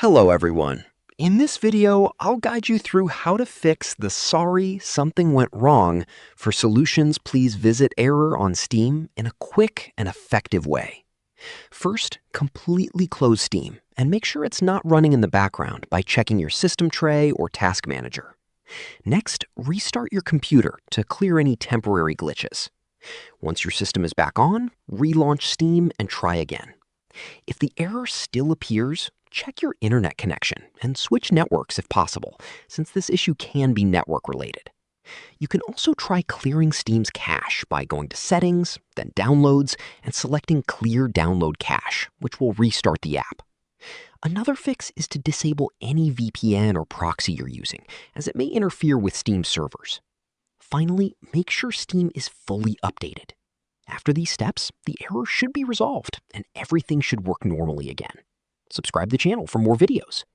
Hello everyone. In this video, I'll guide you through how to fix the "sorry, something went wrong." For solutions, please visit error on Steam in a quick and effective way. First, completely close Steam and make sure it's not running in the background by checking your system tray or task manager. Next, restart your computer to clear any temporary glitches. Once your system is back on, relaunch Steam and try again. If the error still appears, check your internet connection and switch networks if possible, since this issue can be network related. You can also try clearing Steam's cache by going to Settings, then Downloads, and selecting Clear Download Cache, which will restart the app. Another fix is to disable any VPN or proxy you're using, as it may interfere with Steam servers. Finally, make sure Steam is fully updated. After these steps, the error should be resolved and everything should work normally again. Subscribe to the channel for more videos.